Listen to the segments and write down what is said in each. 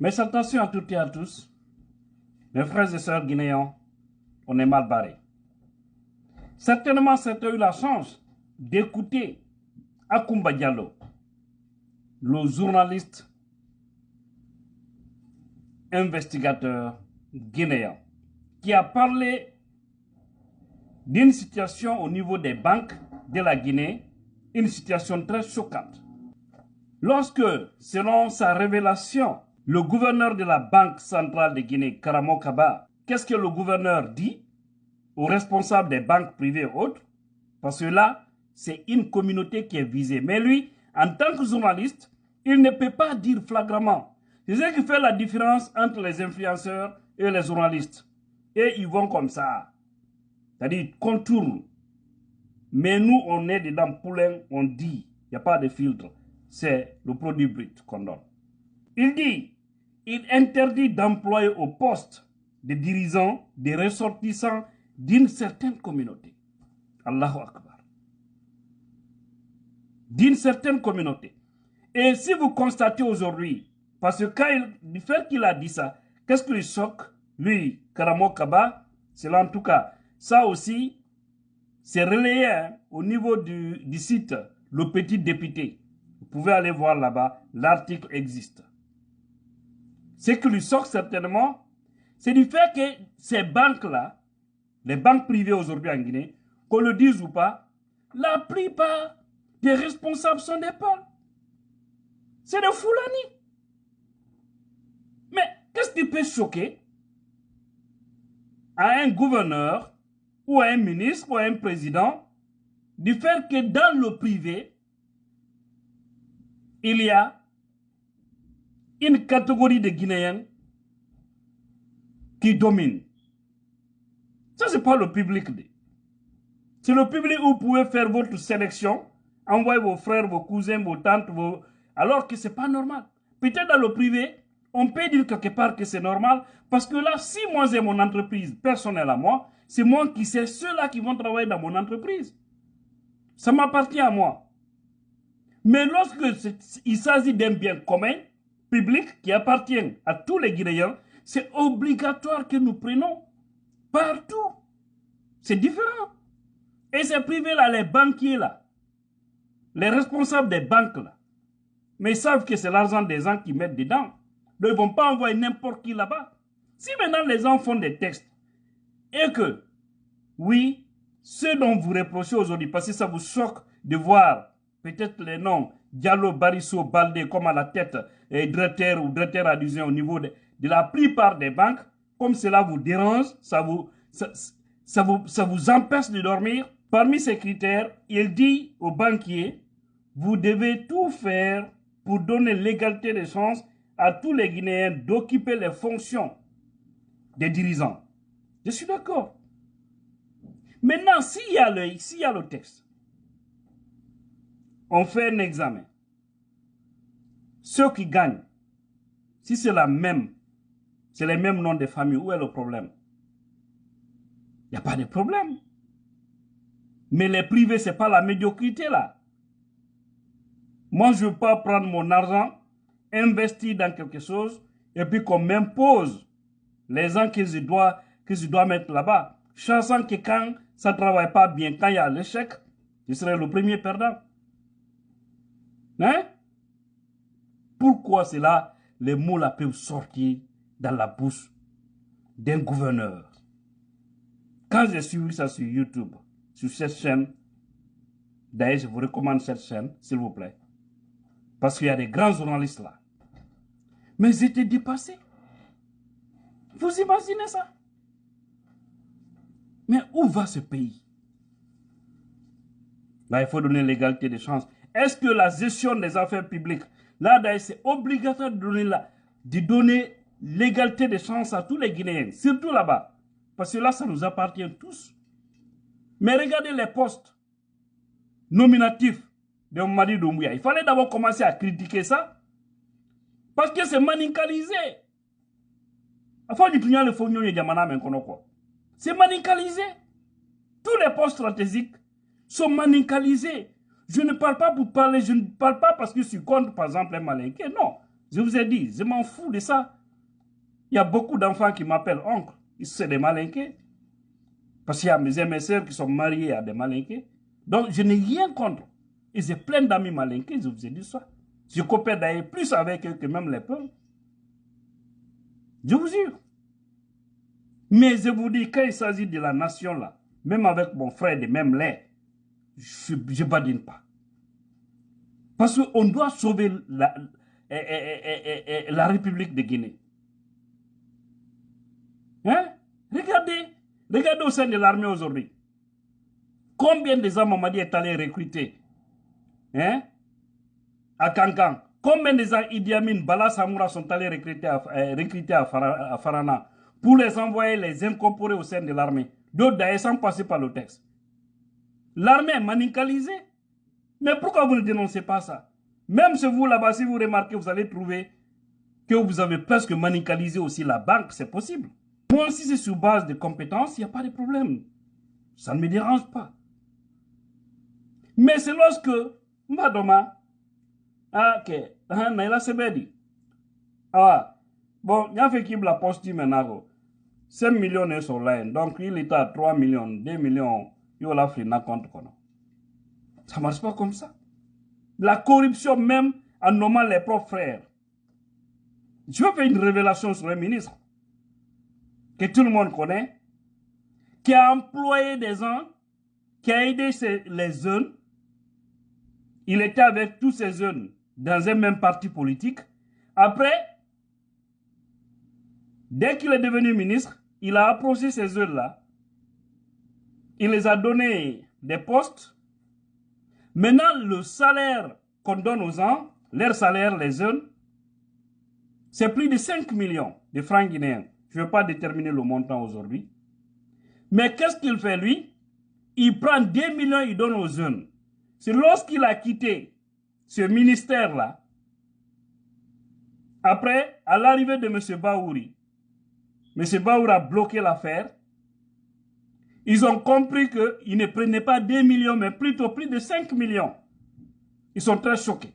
Mais salutations à toutes et à tous. Mes frères et sœurs guinéens, on est mal barrés. Certainement, certains ont eu la chance d'écouter Akumba Diallo, le journaliste investigateur guinéen, qui a parlé d'une situation au niveau des banques de la Guinée, une situation très choquante. Lorsque, selon sa révélation, le gouverneur de la Banque centrale de Guinée, Karamo Kaba, qu'est-ce que le gouverneur dit aux responsables des banques privées et autres? Parce que là, c'est une communauté qui est visée. Mais lui, en tant que journaliste, il ne peut pas dire flagramment. C'est ce qui fait la différence entre les influenceurs et les journalistes. Et ils vont comme ça. C'est-à-dire, contournent. Mais nous, on est dedans poulain, on dit, il n'y a pas de filtre. C'est le produit brut qu'on donne. Il dit, il interdit d'employer au poste de dirigeants des ressortissants d'une certaine communauté. Allahu Akbar. D'une certaine communauté. Et si vous constatez aujourd'hui, parce que quand du fait qu'il a dit ça, qu'est-ce qui lui choque, lui, Karamo Kaba, c'est là en tout cas, ça aussi, c'est relayé au niveau du site Le Petit Député. Vous pouvez aller voir là-bas, l'article existe. Ce qui lui choque certainement, c'est du fait que ces banques-là, les banques privées aujourd'hui en Guinée, qu'on le dise ou pas, la plupart des responsables sont des Peuls. C'est des Foulani. Mais qu'est-ce qui peut choquer à un gouverneur ou à un ministre ou à un président du fait que dans le privé, il y a une catégorie de Guinéens qui domine. Ça, ce n'est pas le public. C'est le public où vous pouvez faire votre sélection, envoyer vos frères, vos cousins, vos tantes, alors que ce n'est pas normal. Peut-être dans le privé, on peut dire quelque part que c'est normal, parce que là, si moi j'ai mon entreprise personnelle à moi, c'est moi qui sais ceux-là qui vont travailler dans mon entreprise. Ça m'appartient à moi. Mais lorsque il s'agit d'un bien commun, public, qui appartient à tous les Guinéens, c'est obligatoire que nous prenions partout. C'est différent. Et ces privés-là, les banquiers là, les responsables des banques là, mais ils savent que c'est l'argent des gens qui mettent dedans. Donc ils ne vont pas envoyer n'importe qui là-bas. Si maintenant les gens font des textes et que, oui, ce dont vous reprochez aujourd'hui, parce que ça vous choque de voir peut-être les noms Diallo, Barisso, Baldé comme à la tête, et directeur ou directeur adjoint au niveau de la plupart des banques, comme cela vous dérange, ça vous empêche de dormir. Parmi ces critères, il dit aux banquiers, vous devez tout faire pour donner l'égalité des chances à tous les Guinéens d'occuper les fonctions des dirigeants. Je suis d'accord. Maintenant, s'il y a le texte, on fait un examen. Ceux qui gagnent, si c'est les mêmes noms de famille, où est le problème? Il n'y a pas de problème. Mais les privés, ce n'est pas la médiocrité là. Moi, je ne veux pas prendre mon argent, investir dans quelque chose, et puis qu'on m'impose les gens que je dois mettre là-bas. Sachant que quand ça ne travaille pas bien, quand il y a l'échec, je serai le premier perdant. Hein? Pourquoi cela, les mots là peuvent sortir dans la bouche d'un gouverneur? Quand j'ai suivi ça sur YouTube, sur cette chaîne, d'ailleurs je vous recommande cette chaîne, s'il vous plaît, parce qu'il y a des grands journalistes là. Mais j'étais dépassé. Vous imaginez ça? Mais où va ce pays? Là, il faut donner l'égalité des chances. Est-ce que la gestion des affaires publiques, là, d'ailleurs, c'est obligatoire de donner l'égalité des chances à tous les Guinéens, surtout là-bas. Parce que là, ça nous appartient tous. Mais regardez les postes nominatifs de Mamadi Doumbouya. Il fallait d'abord commencer à critiquer ça. Parce que c'est manicalisé. C'est manicalisé. Tous les postes stratégiques sont manicalisés. Je ne parle pas pour parler, je ne parle pas parce que je suis contre, par exemple, un Malinké. Non. Je vous ai dit, je m'en fous de ça. Il y a beaucoup d'enfants qui m'appellent oncle. C'est des malinqués. Parce qu'il y a mes soeurs qui sont mariées à des malinqués. Donc, je n'ai rien contre. Et j'ai plein d'amis malinqués, je vous ai dit ça. Je coopère d'ailleurs plus avec eux que même les peuples. Je vous jure. Mais je vous dis, quand il s'agit de la nation là, même avec mon frère de même lait, je ne badine pas. Parce qu'on doit sauver la République de Guinée. Hein? Regardez au sein de l'armée aujourd'hui. Combien de gens Mamadi est allé recruter, hein, à Kankan? Combien de gens Idi Amin, Bala Samoura sont allés recruter à Farana pour les envoyer, les incorporer au sein de l'armée? D'autres d'ailleurs sans passer par le texte. L'armée est manicalisée. Mais pourquoi vous ne dénoncez pas ça? Même chez vous là-bas, si vous remarquez, vous allez trouver que vous avez presque manicalisé aussi la banque, c'est possible. Moi, si c'est sur base de compétences, il n'y a pas de problème. Ça ne me dérange pas. Mais c'est lorsque, Madoma, ok, Naila Sebedi, bon, il y a fait qui la poste maintenant, 5 millions sont là, donc il est à 3 millions, 2 millions, il a fait un compte. Ça ne marche pas comme ça. La corruption même en nommant les propres frères. Je vais faire une révélation sur le ministre que tout le monde connaît, qui a employé des gens, qui a aidé les jeunes. Il était avec tous ces jeunes dans un même parti politique. Après, dès qu'il est devenu ministre, il a approché ces jeunes-là. Il les a donné des postes. Maintenant, le salaire qu'on donne aux gens, leur salaire, les jeunes, c'est plus de 5 millions de francs guinéens. Je ne vais pas déterminer le montant aujourd'hui. Mais qu'est-ce qu'il fait, lui? Il prend 2 millions, il donne aux jeunes. C'est lorsqu'il a quitté ce ministère-là, après, à l'arrivée de M. Baouri, M. Baouri a bloqué l'affaire. Ils ont compris qu'ils ne prenaient pas 2 millions, mais plutôt plus de 5 millions. Ils sont très choqués.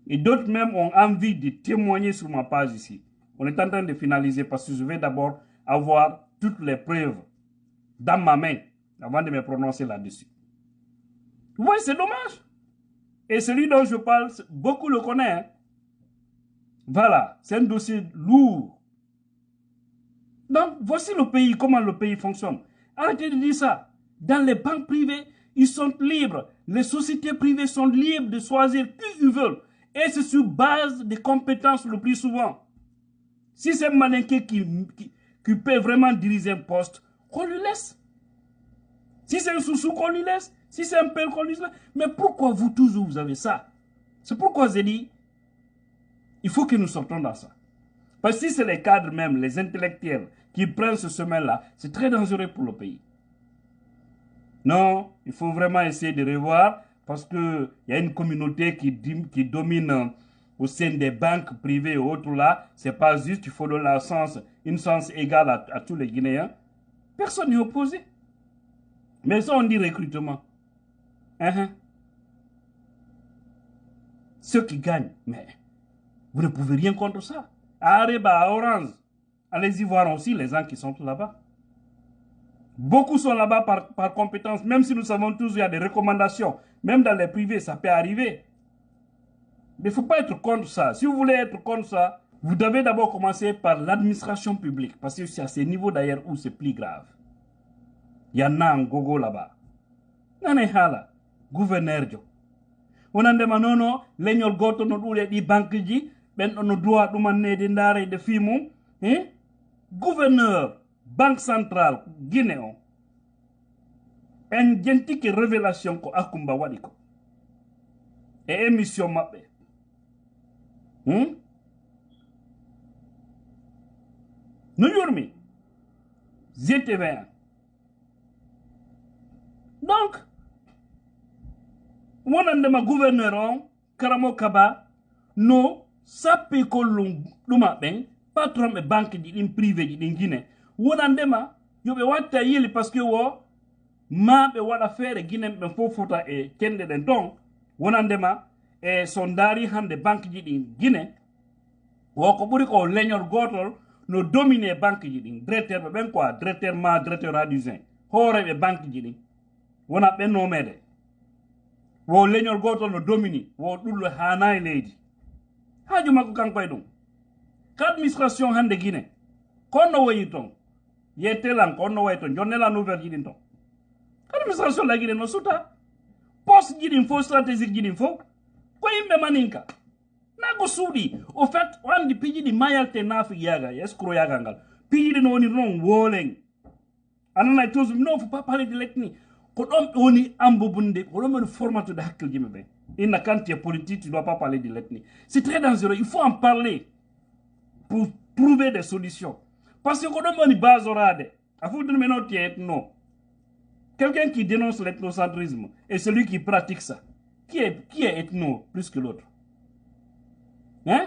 Et d'autres même ont envie de témoigner sur ma page ici. On est en train de finaliser parce que je vais d'abord avoir toutes les preuves dans ma main avant de me prononcer là-dessus. Vous voyez, c'est dommage. Et celui dont je parle, beaucoup le connaissent. Hein? Voilà, c'est un dossier lourd. Donc, voici le pays, comment le pays fonctionne. Arrêtez de dire ça. Dans les banques privées, ils sont libres. Les sociétés privées sont libres de choisir qui ils veulent. Et c'est sur base des compétences le plus souvent. Si c'est un malinqué qui peut vraiment diriger un poste, qu'on lui laisse. Si c'est un sous-sous, qu'on lui laisse. Si c'est un père, qu'on lui laisse. Mais pourquoi vous toujours vous avez ça? C'est pourquoi j'ai dit, il faut que nous sortons dans ça. Parce que si c'est les cadres même, les intellectuels, qui prennent ce chemin-là, c'est très dangereux pour le pays. Non, il faut vraiment essayer de revoir, parce qu'il y a une communauté qui domine au sein des banques privées et autres là. C'est pas juste, il faut donner une chance égale à tous les Guinéens. Personne n'est opposé. Mais ça, on dit recrutement. Ceux qui gagnent, mais vous ne pouvez rien contre ça. À Areba, à Orange, allez-y voir aussi les gens qui sont là-bas. Beaucoup sont là-bas par compétence, même si nous savons tous qu'il y a des recommandations. Même dans les privés, ça peut arriver. Mais il ne faut pas être contre ça. Si vous voulez être contre ça, vous devez d'abord commencer par l'administration publique. Parce que c'est à ce niveau d'ailleurs où c'est plus grave. Il y en a un gogo là-bas. Nanehala, gouverneur. On a demandé non, l'aignol goto no doule di banque ji, ben on doit demander de ndare de fimum, gouverneur, banque centrale, Guinéen. En gentique révélation ko akumba wadiko. Et émission mappe. Nous yurmi. ZTV1. Donc, on ma gouverneur, Karamo Kaba, no, sape ko luma ben, patron e banque di privé di Guinée. On ma, yobe wata yeli parce que wo, ma be wada faire Guinée ben fofota e kende den don, on ma, e sondari hande banque ji ɗin Guinée woko ɓuri ko leñol gotol no domine banque ji ɗin directeur ɓe ɓen quoi directeur ma directeur adusin hooreɓe banque ji ɗin wona ɓennomede wo leñol gotol no domini wo ɗullo hanayi leydi haaju makko kanko e ɗum ko administration hande Guinée konno woyi ton yettelan konno woyi ton jonnela nouvelle ji ɗin ton administration la Guinée no suta poste ji ɗin fo stratégique ji ɗin fo ko yimɓe maninka nago suuɗi au fait o andi piiji ɗi mayalte naafi yaga escro yaga ngal piiji ɗi no woni non woolen ananay toujours non faut pas parler de l'ethnie ko ɗon ɓe woni ambobunde ko ɗon ɓe formatude hakkille jimɓe ɓe inna quand tu es politique tu dois pas parler de l'ethnie c'est très dangereux il faut en parler pour trouver des solutions parce que ko ɗon ɓe woni basorade a fuɗɗuno men o tie ethno quelqu'un qui dénonce l'ethnocentrisme et celui qui pratique ça qui est ethno plus que l'autre hein?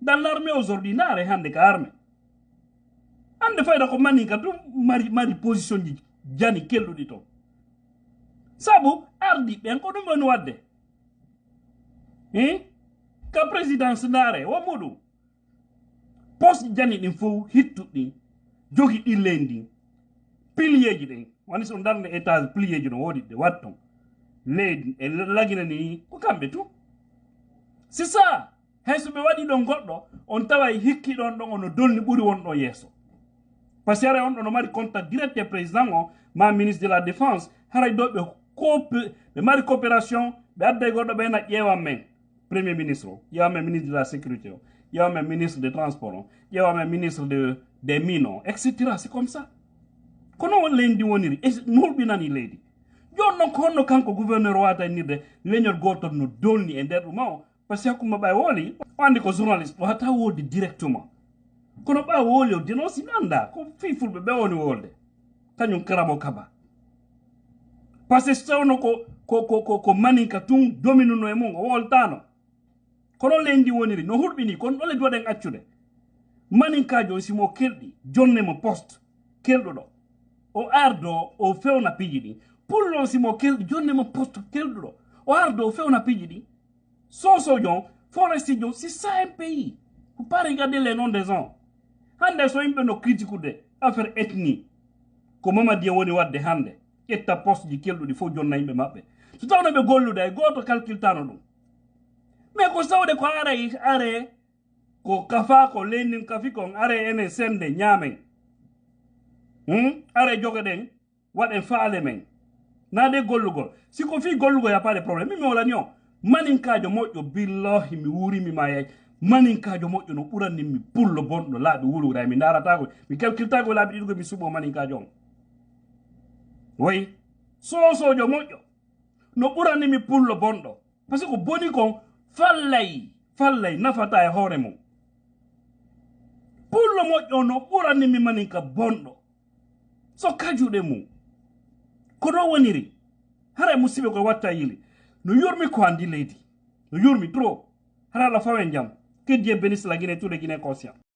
Dans l'armée aujourd'hui, n'a rien de armée. En de fait, comme maninka, tout mari position di jani kelu dito. Sabu ardi ben ko dum won wadde. Ka présidence nare wa mudu. Poste jani din fo hittu din jogi di lendi. Pilier ji din. Wani so darne étage pilier ji no wodi de watton. Lady e lagina ni ko kambe tout. C'est ça. Heso be wadi don goddo on taway hikki don ono dolni buri won do yeso parce que on no mari contact direct e président o ma ministre de la défense haray do be mari coopération be adde goddo be na ƴewa men premier ministre ƴewa men ministre de la sécurité ƴewa men ministre des transports ƴewa men ministre des mines etc. c'est comme ça kono won lendi woniri e nulbinani leydi jonno konno kanko gouverneur wata nirde leñol gotol no dolni e nder ɗum parce que kuma bay woli andi ko journaliste o hata wodi directement kono ba woli o denosi nanda ko fi fulbe be woni wolde kanyum karamo kaba parce que stawno ko maninka tum dominu no e mun o woltano kono lendi woniri no hurbini kon dole doden accude maninka jo simo keldi jonne mo poste keldo do o ardo o fewna pijidi pour lo simo keldi jonne mo poste keldo do o ardo o fewna pijidi Sosoyon, Forestidion, c'est ça un pays. Faut pas regarder les noms des gens. Hande so imbe no critiquer de affaire ethnie. Comment m'a dit woni wadde hande. Etta poste di keldo di fo jonna imbe mabbe. So tawno be gollude e goto calcul tano dum. Mais ko sawde ko are ko kafa ko lenin kafi ko are ene sende nyamen. Are jogaden waden faale men. Na de gollugol. Si ko fi gollugo ya pas de problème. Mi wala nyon. Maninkajo moƴƴo billahi mi wurimi ma yay maninkajo moƴƴo no ɓuranni mi pullo bonɗo laaɓi wuluray mi daratago mi calcultago laaɓi ɗiɗugo mi suɓo maninkajo on way sosojo moƴƴo no ɓuranni mi pullo bonɗo par ce que ko boni kon fallay nafata e hoore mum pullo moƴƴo no ɓuranni mi maninka bonɗo so kajuɗe mum ko ɗo woniri hara musiɓe koye watta yili no yurmi ko andi leydi no yurmi trop hara la fawen jam que Dieu bénisse la Guinée tous les Guinéens conscients.